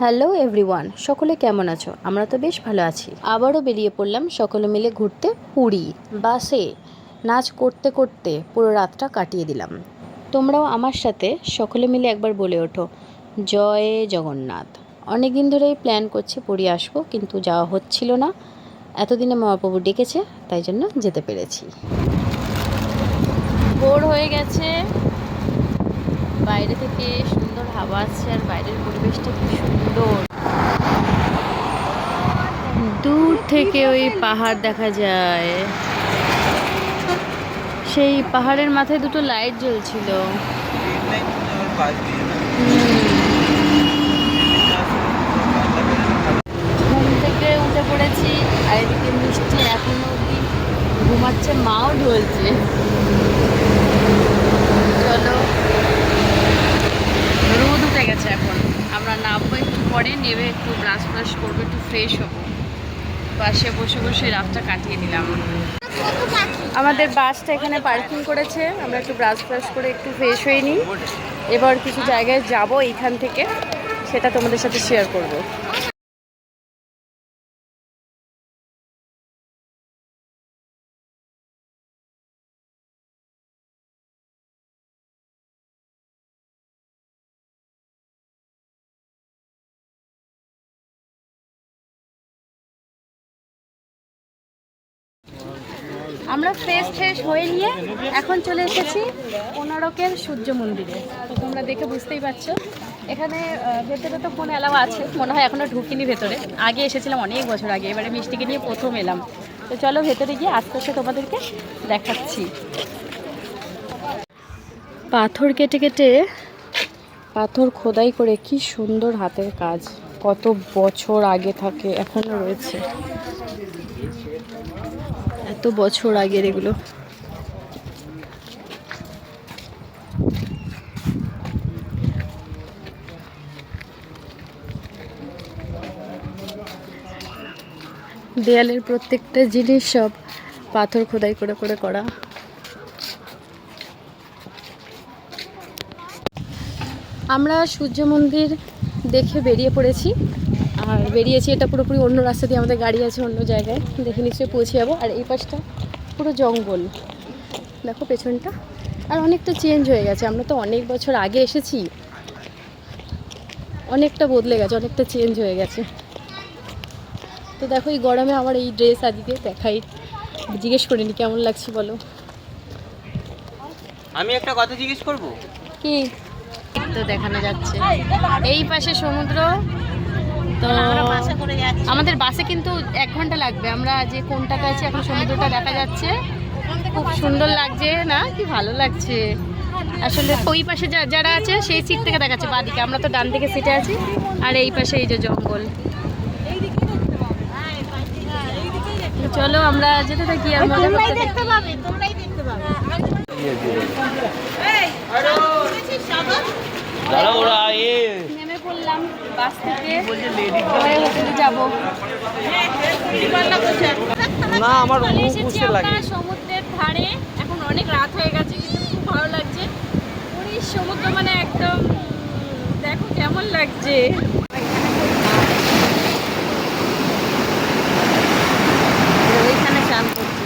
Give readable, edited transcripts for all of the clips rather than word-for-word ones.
Hello everyone, সকলে কেমন আছো? আমরা তো বেশ ভালো আছি। আবারও বেরিয়ে পড়লাম সকলে মিলে ঘুরতে পুরী। বাসে নাচ করতে করতে পুরো রাতটা কাটিয়ে দিলাম। তোমরাও আমার সাথে সকলে মিলে একবার বলে ওঠো, জয় জগন্নাথ। অনেক দিন ধরেই প্ল্যান করছি পুরী আসবো, কিন্তু যাওয়া হচ্ছিল না। এতদিনে মহাপ্রভু ডেকেছে, তাই জন্য যেতে পেরেছি। ভোর হয়ে গেছে, বাইরে থেকে সুন্দর হাওয়া আসছে আর বাইরের পরিবেশটা কি সুন্দর। দূর থেকে ওই পাহাড় দেখা যায়, সেই পাহাড়ের মাথায় দুটো লাইট জ্বলছিল। ঘুম থেকে উঠে পড়েছি আর এদিকে মিষ্টি এখনো অব্দি ঘুমাচ্ছে, মাও ঢলছে। চলো, রোদ উঠে গেছে, এখন আমরা নামবো একটু পরে, নেবে একটু ব্রাশ ব্রাশ করবো, একটু ফ্রেশ হবো। বাসে বসে বসে রাতটা কাটিয়ে দিলাম। আমাদের বাসটা এখানে পার্কিং করেছে, আমরা একটু ব্রাশ ব্রাশ করে একটু ফ্রেশ হয়ে নিই। এবার কিছু জায়গায় যাব এইখান থেকে, সেটা তোমাদের সাথে শেয়ার করব। আমরা ফ্রেশ ফ্রেশ হয়ে নিয়ে এখন চলে এসেছি কোনারকের সূর্য মন্দিরে। তো তোমরা দেখে বুঝতেই পারছো, এখানে ভেতরে তো ফোন অ্যালাউ আছে, মনে হয় এখনও ঢুকিনি ভেতরে। আগে এসেছিলাম অনেক বছর আগে, এবারে মিষ্টিকে নিয়ে প্রথম এলাম। তো চলো ভেতরে গিয়ে আস্তে আস্তে তোমাদেরকে দেখাচ্ছি। পাথর কেটে কেটে পাথর খোদাই করে কি সুন্দর হাতের কাজ, কত বছর আগে থাকে, এখনো রয়েছে। এত বছর আগের এগুলো। দেয়ালের প্রত্যেকটা জিনিস সব পাথর খোদাই করে করে করা। আমরা সূর্য মন্দির দেখে বেরিয়ে পড়েছি, আর বেরিয়েছি এটা পুরোপুরি অন্য রাস্তা দিয়ে, আমাদের গাড়ি আছে অন্য জায়গায়, দেখে নিশ্চয়ই পৌঁছে যাবো। আর এই পাশটা পুরো জঙ্গল, দেখো পেছনটা। আর অনেকটা চেঞ্জ হয়ে গেছে, আমরা তো অনেক বছর আগে এসেছি, অনেকটা বদলে গেছে, অনেকটা চেঞ্জ হয়ে গেছে। তো দেখো এই গরমে আমার এই ড্রেস আজকে দেখাই, জিজ্ঞেস করিনি কেমন লাগছে বলো। আমি একটা কথা জিজ্ঞেস করব কি? তো দেখানো যাচ্ছে এই পাশে সমুদ্র। তো আমাদের বাসে কিন্তু 1 ঘন্টা লাগবে, আমরা যে কোনটাতে আছি এখন সমুদ্রটা দেখা যাচ্ছে, খুব সুন্দর লাগছে না? কি ভালো লাগছে আসলে। ওই পাশে যারা আছে সেই সিট থেকে দেখাচ্ছে বাদিকে, আমরা তো ডান দিকে সিটে আছি। আর এই পাশে এই যে জঙ্গল। চলো আমরা যেতে থাকি আর মজা করতে থাকি। নেমে পড়লাম বাস থেকে, হোটেলে যাবো। না আমার চলে এসেছি আমরা সমুদ্রের ধারে, এখন অনেক রাত হয়ে গেছে কিন্তু খুব ভালো লাগছে। পুরীর সমুদ্র মানে একদম দেখো কেমন লাগছে। ওইখানে স্নান করছি।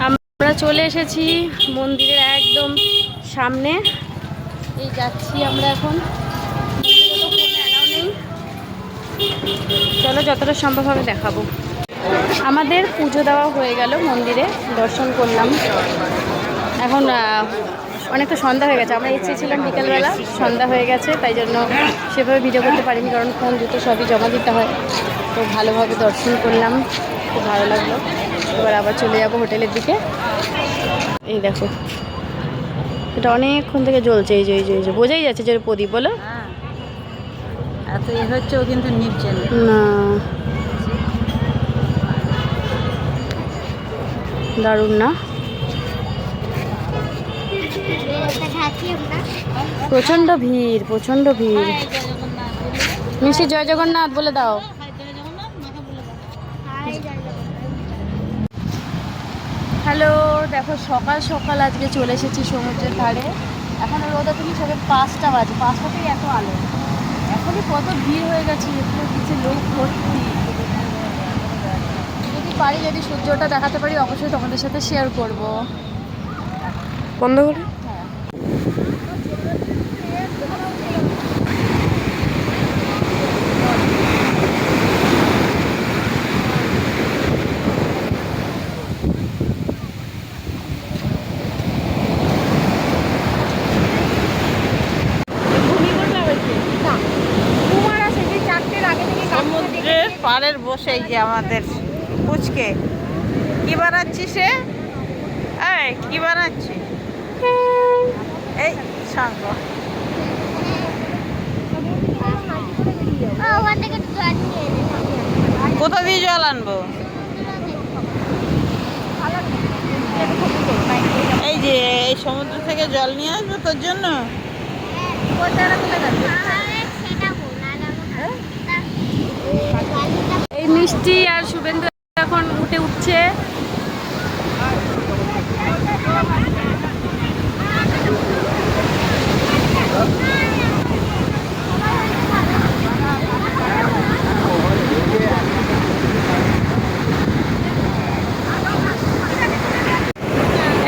আমরা চলে এসেছি মন্দিরের একদম সামনে, এই যাচ্ছি আমরা এখন। চলো যতটা সম্ভব হবে দেখাবো। আমাদের পুজো দেওয়া হয়ে গেল, মন্দিরে দর্শন করলাম। এখন অনেকটা সন্ধ্যা হয়ে গেছে। আমরা ইচ্ছে ছিলাম বিকেলবেলা, সন্ধ্যা হয়ে গেছে, তাই জন্য সেভাবে ভিডিও করতে পারিনি, কারণ ফোন দুটো সবই জমা দিতে হয়। তো ভালোভাবে দর্শন করলাম, খুব ভালো লাগলো। এবার আবার চলে যাবো হোটেলের দিকে। এই দেখো, এটা অনেকক্ষণ থেকে জ্বলছে, এই যে এই যে এই যে বোঝাই যাচ্ছে যে প্রদীপ, বলো এত হচ্ছে, ও কিন্তু নিচ্ছে না। না। দারুণ না? প্রচণ্ড ভিড়, প্রচণ্ড ভিড়। মিষ্টি জয় জগন্নাথ বলে দাও। হ্যালো, দেখো সকাল সকাল আজকে চলে এসেছি সমুদ্রের ধারে। এখন রোদ তুমি সবে 5টা বাজে, 5টাতেই এত আলো। এখনই কত ভিড় হয়ে গেছে, এগুলো কিছু লোক ভর্তি। যদি পারি, যদি সূর্যটা দেখাতে পারি, অবশ্যই তোমাদের সাথে শেয়ার করব। বন্ধ করে হ্যাঁ। সমুদ্রের পাড়ের বসে যে আমাদের পুচকে কি বানাচ্ছি, সে এই কি বানাচ্ছি, এই শঙ্খ। কোথা দিয়ে জল আনবো? এই যে এই সমুদ্র থেকে জল নিয়ে আসবো তোর জন্য। এই মিষ্টি আর শুভেন্দু এখন উঠে উঠছে।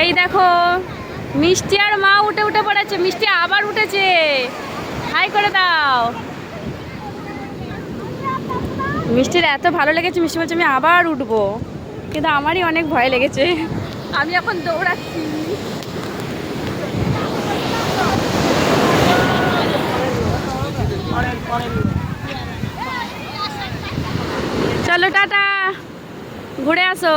এই দেখো, মিষ্টি আর মা উঠে উঠে পড়েছে। মিষ্টি আবার উঠেছে, হাই করে দাও। মিষ্টির এত ভালো লেগেছে, মিষ্টি বলছে আমি আবার উঠবো, কিন্তু আমারই অনেক ভয় লেগেছে। আমি এখন দৌড়াচ্ছি। চলো টাটা, ঘুরে আসো।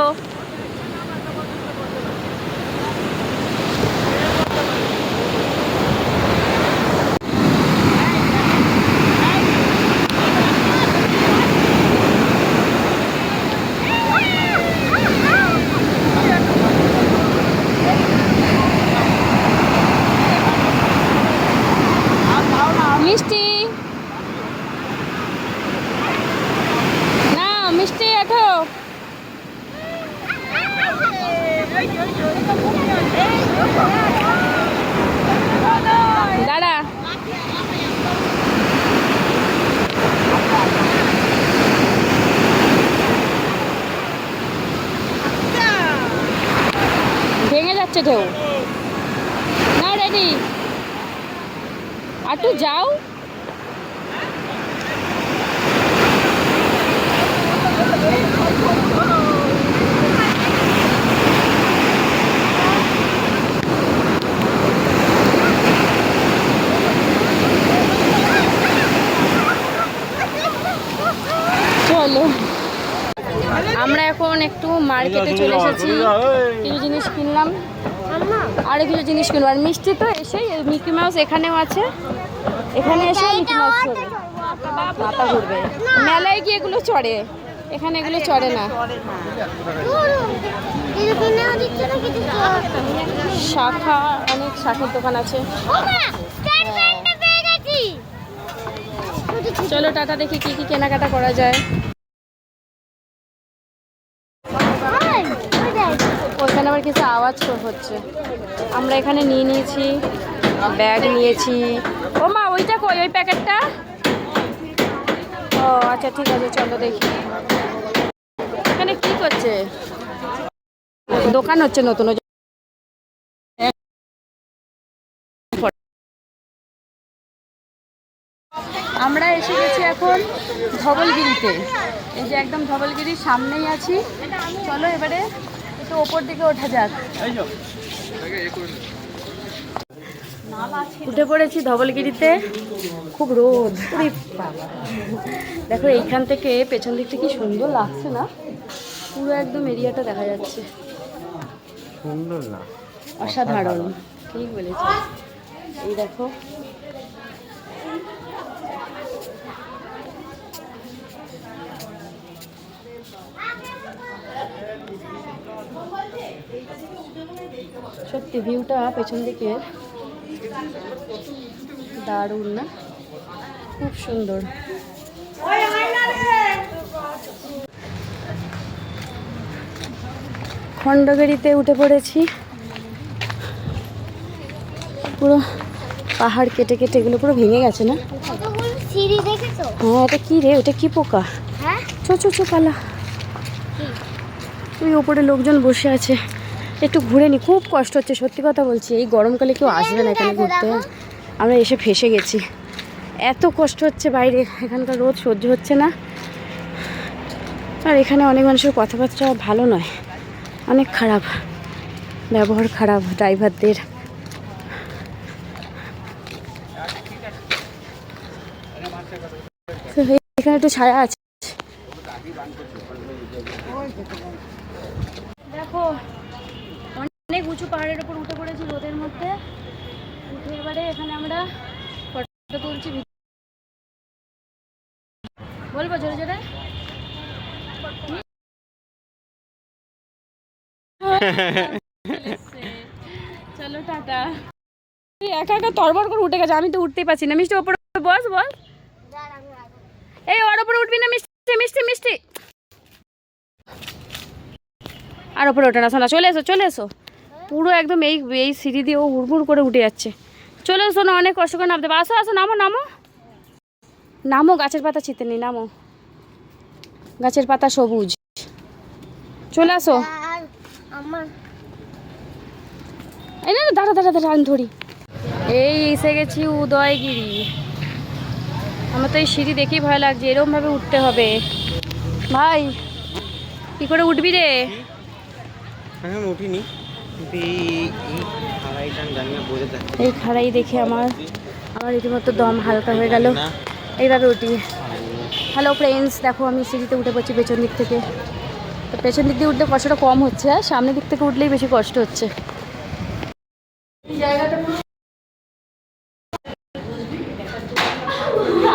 মিষ্টি না, মিষ্টি এঠো। দাঁড়া, ভেঙে যাচ্ছে ঢেউ। না রেডি, আর তুই যাও। চলো, আমরা এখন একটু মার্কেটে চলে এসেছি, কিছু জিনিস কিনলাম, আরো কিছু জিনিস কিনবো। আর মিষ্টি তো এসেই মিকি মাউস এখানেও আছে, এখানে এসে মিকি মাউস চড়বে, মাথা ঘুরবে। মেলায় গিয়ে এগুলো চড়ে, এখানে এগুলো চড়ে না। শাখা, অনেক শাখার দোকান আছে। চলো টাটা, দেখি কি কি কেনাকাটা করা যায়। ওখানে আবার কিছু আওয়াজ হচ্ছে। আমরা এখানে নিয়ে নিয়েছি, ব্যাগ নিয়েছি। ও মা, ওইটা কই, ওই প্যাকেটটা? ও আচ্ছা ঠিক আছে, চলো দেখি। এখানে কি করছে? দোকান হচ্ছে নতুন। আমরা এসে গেছি এখন ধবলগিরিতে। এই যে একদম ধবলগিরির সামনেই আছি। চলো এবারে একটু ওপর দিকে ওঠা যাক। উঠে পড়েছি ধবলগিরিতে, খুব রোদ। ওরে বাবা, দেখো এইখান থেকে পেছন দিকটা কি সুন্দর লাগছে না, পুরো একদম এরিয়াটা দেখা যাচ্ছে। সুন্দর না, অসাধারণ, ঠিক বলেছি। এই দেখো সত্যি ভিউটা পেছন দিকে দারুণ না, খুব সুন্দর। খণ্ডগিরিতে উঠে পড়েছি, পুরো পাহাড় কেটে কেটে এগুলো পুরো ভেঙে গেছে না? সিঁড়ি দেখেছো? হ্যাঁ, এটা কি রে, ওটা কি পোকা? হ্যাঁ, চো চো চো পালা। ওই ওপরে লোকজন বসে আছে, একটু ঘুরে নি। খুব কষ্ট হচ্ছে, সত্যি কথা বলছি। এই গরমকালে কেউ আসবে না এখানে ঘুরতে, আমরা এসে ফেসে গেছি। এত কষ্ট হচ্ছে বাইরে, এখানকার রোদ সহ্য হচ্ছে না। আর এখানে অনেক মানুষের কথাবার্তা ভালো নয়, অনেক খারাপ ব্যবহার, খারাপ ড্রাইভারদের। এখানে একটু ছায়া আছে, দেখো অনেক উঁচু পাহাড়ের উপর উঠে পড়েছি রোদের মধ্যে। উঠে এবারে এখানে আমরা ফটো তুলছি। বলবো জোরে জোরে? চলো টাটা। একা একা তরবর করে উঠে গেছে, আমি তো উঠতেই পারছি না। মিষ্টি ওপরে বস, বল। এই ওর ওপরে উঠবি না মিষ্টি, মিষ্টি মিষ্টি। আর ওপরে ওঠে না, শোনা। চলে এসো চলে এসো, পুরো একদম এই এই সিঁড়ি দিয়ে ও হুড়মুড় করে উঠে যাচ্ছে। চলে এসো না, অনেক কষ্ট করে নামতে হবে। আসো আসো, নামো নামো নামো, গাছের পাতা ছিঁড়তে নেই, নামো। গাছের পাতা সবুজ, চলে আসো। আর আমার এই না, দাঁড়া দাঁড়া দাঁড়া, আমি ধরি। এই এসে গেছি উদয়গিরি। আমার তো এই সিঁড়ি দেখেই ভয় লাগছে, এরকমভাবে উঠতে হবে। ভাই কি করে উঠবি রে? এখন উঠিনি, কিন্তু এই খাড়াইটা আমি জানি না, বোঝা যায় এই খাড়াই দেখে আমার রীতিমতো দম হালকা হয়ে গেল। এইভাবে উঠি। হ্যালো ফ্রেন্ডস, দেখো আমি সিঁড়িতে উঠে পড়ছি পেছন দিক থেকে। তো পেছন দিক দিয়ে উঠলে কষ্টটা কম হচ্ছে, আর সামনের দিক থেকে উঠলেই বেশি কষ্ট হচ্ছে। এই জায়গাটা পুরো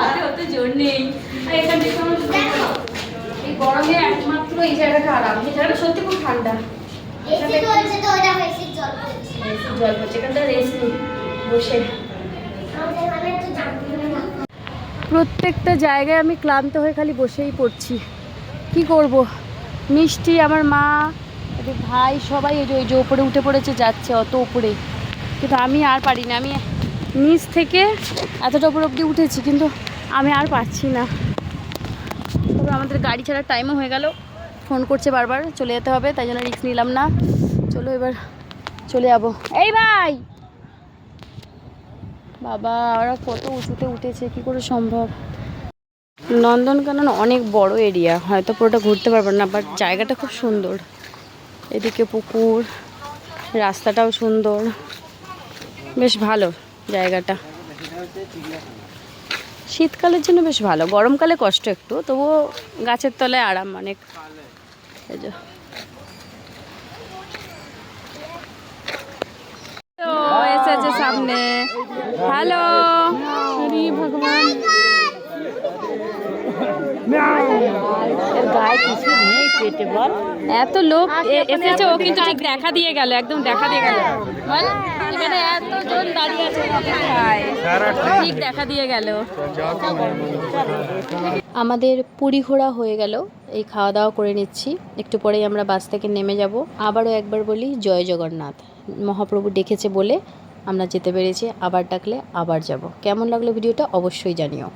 হাতে হতে জোর নেই। আর এখান থেকে এই গরমে একমাত্র এই জায়গাটা আরাম। এই জায়গাটা সত্যি খুব ঠান্ডা। এসি চলছে তো, ওটা এসির জল পড়ছে। জল পড়ছে, এখানটা রেস্ট নিই বসে। আমাদের এখানে একটু জানতে না। প্রত্যেকটা জায়গায় আমি ক্লান্ত হয়ে খালি বসেই পড়ছি। কি করব? মিষ্টি, আমার মা, এদের ভাই সবাই ওই যে ওপরে উঠে পড়েছে, যাচ্ছে অত উপরে। কিন্তু আমি আর পারি না। আমি নিচ থেকে এতটা উপর অবধি উঠেছি, কিন্তু আমি আর পারছি না। তবে আমাদের গাড়ি ছাড়ার টাইমও হয়ে গেল, ফোন করছে বারবার, চলে যেতে হবে, তাই জন্য রিস্ক নিলাম না। চলো এবার চলে যাবো। এই ভাই, বাবা ওরা কত উঁচুতে উঠেছে, কি করে সম্ভব? নন্দনকানন অনেক বড় এরিয়া, হয়তো পুরোটা ঘুরতে পারবেন না, বাট জায়গাটা খুব সুন্দর। এদিকে পুকুর, রাস্তাটাও সুন্দর, বেশ ভালো জায়গাটা। শীতকালের জন্য বেশ ভালো, গরমকালে কষ্ট একটু, তবুও গাছের তলায় আরাম অনেক। এই যে এসেছে সামনে। হ্যালো, ভগবান, গায়ে কিছু নেই পেটে, বল। এত লোক এসেছে, ও কিন্তু ঠিক দেখা দিয়ে গেল, একদম দেখা দিয়ে গেল। বল, এখানে এতজন দাঁড়িয়ে আছে, ঠিক দেখা দিয়ে গেল। আমাদের পুরী ঘোরা হয়ে গেল, এই খাওয়া দাওয়া করে নিচ্ছি। একটু পরেই আমরা বাস থেকে নেমে যাব। আবারও একবার বলি, জয় জগন্নাথ। মহাপ্রভু ডেকেছে বলে আমরা যেতে পেরেছি, আবার ডাকলে আবার যাব। কেমন লাগলো ভিডিওটা অবশ্যই জানিও।